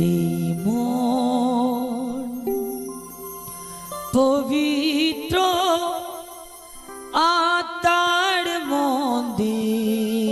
এই মন পবিত্র আত্মার মন্দির,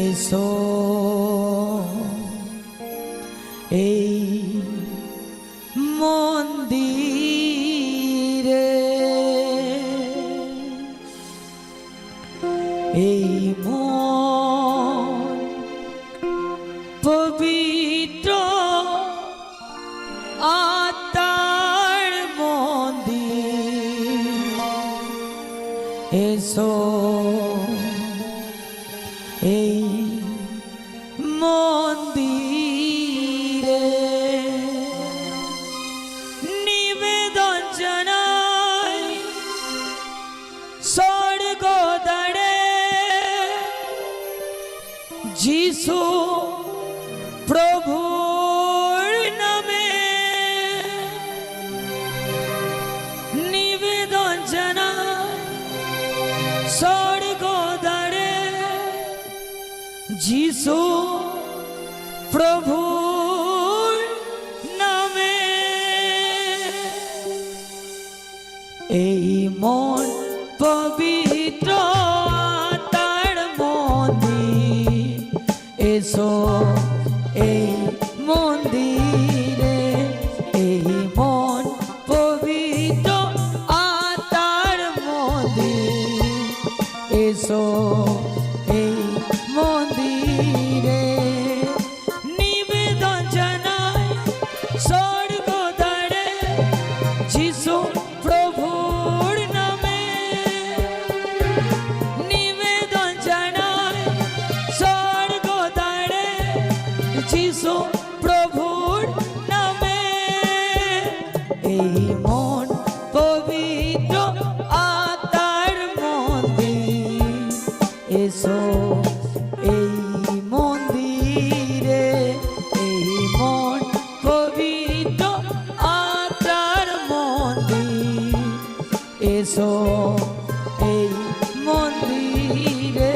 এসো এই মন্দিরে, এই মন পবিত্র আত্মার মন্দির, এসো এই মন্দিরে, নিবেদন জানাই স্বর্গদ্বারে, যিশু প্রভুর নামে নিবেদন জানাই স্বর্গদ্বারে, যিশু প্রভুর নামে। এই মন পবিত্র আত্মার মন্দির, এসো এই মন্দিরে, এই মন পবিত্র আত্মার মন্দির, এসো এই মন্দিরে, নিবেদন জানাই স্বর্গদ্বারে, যিশু প্রভুর নামে নিবেদন জানাই স্বর্গদ্বারে, যিশু প্রভুর নামে। এই মন পবিত্র আত্মার মন্দির, এসো এই মন্দিরে, এই মন পবিত্র আত্মার মন্দির, এসো এই মন্দিরে।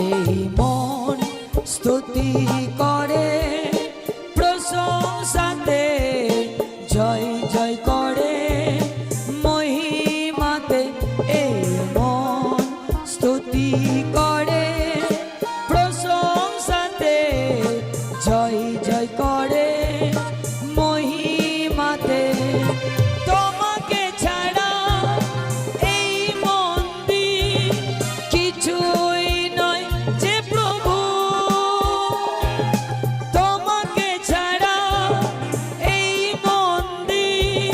এই মন স্তুতি করে প্রশংসাতে, জয় জয় করে মহিমাতে, এই মন স্তুতি করে প্রশংসাতে, জয় জয় করে মহিমাতে। তোমাকে ছাড়া এই মন্দির কিছুই নয় যে প্রভু, তোমাকে ছাড়া এই মন্দির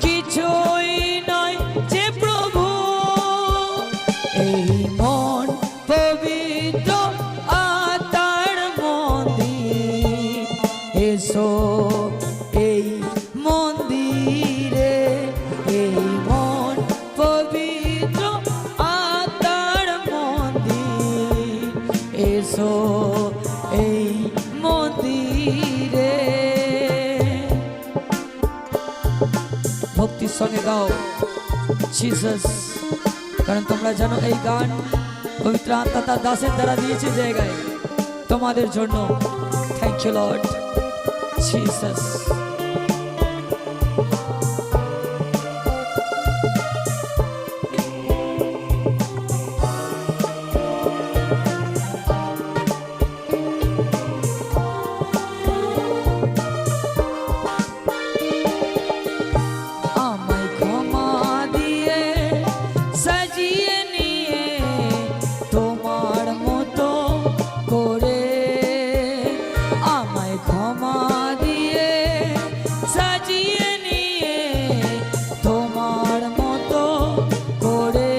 কিছুই নয় যে প্রভু। এই মন পবিত্র আত্মার মন্দির, এসো এই মন্দিরে, এই মন পবিত্র আত্মার মন্দির, এসো এই মন্দিরে। ভক্তির সঙ্গে গাও জিসাস, কারণ তোমরা জানো এই গান পবিত্র আত্মা তার দাসের দ্বারা দিয়েছে জায়গায় তোমাদের জন্য। Thank you lord Jesus. আমায় ক্ষমা দিয়ে সাজিয়ে নিয়ে তোমার মতো করে, আমায় ক্ষমা দিয়ে সাজিয়ে নিয়ে তোমার মতো করে,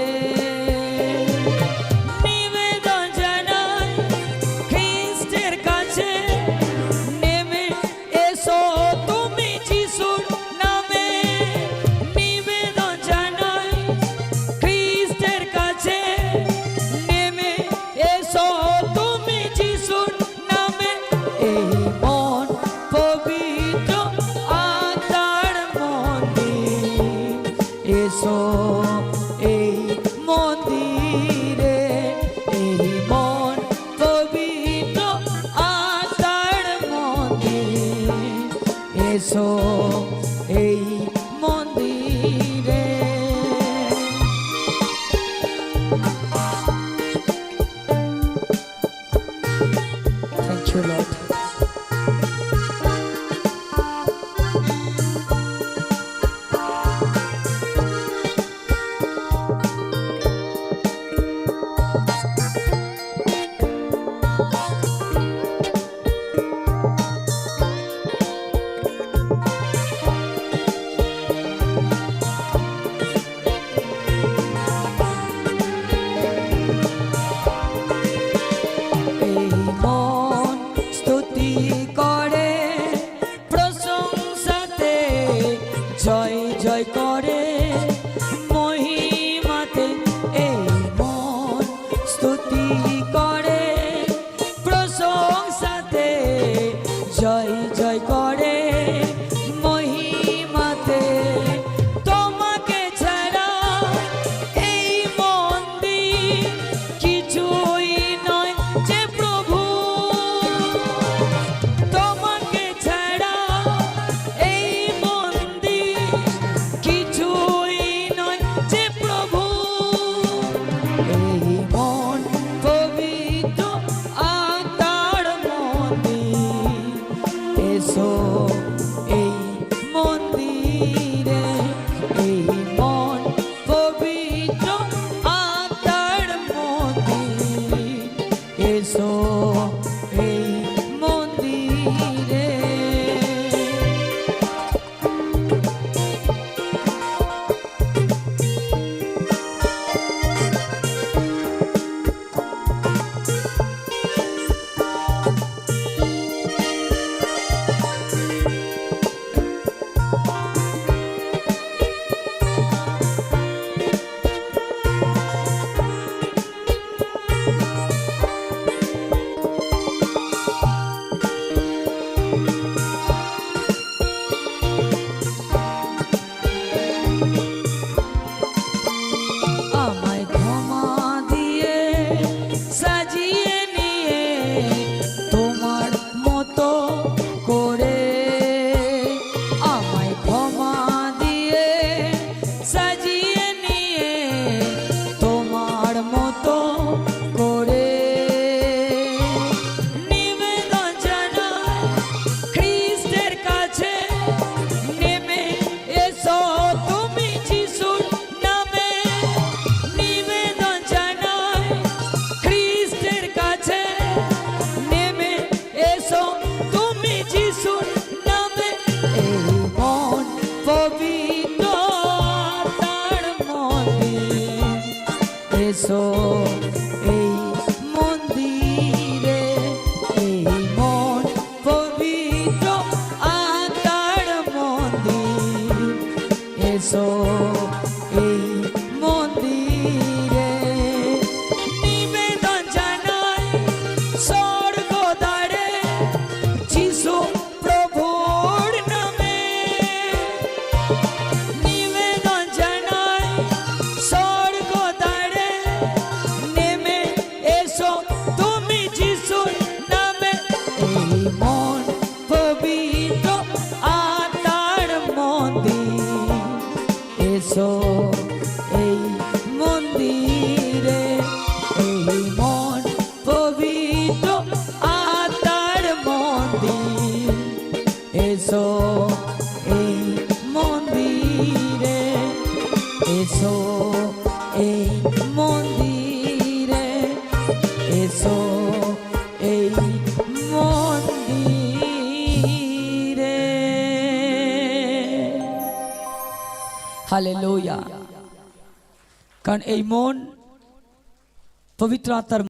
এসো এই মন্দিরে, এই মন পবিত্র আত্মার মন্দির। এসো এই মন্দিরে, নিবেদন জানাই স্বর্গ দ্বারে যিশু প্রভুর নামে। নিবেদন জানাই স্বর্গ দ্বারে, নেমে এসো তুমি যিশুর নামে। এই মন পবিত্র আত্মার মন্দির। এসো এই মন্দিরে, এই মন পবিত্র আত্মার মন্দির। এসো এই মন্দিরে, এসো এই মন্দিরে, এসো এই মন্দিরে। হালেলুয়া। কারণ এই মন পবিত্র আত্মার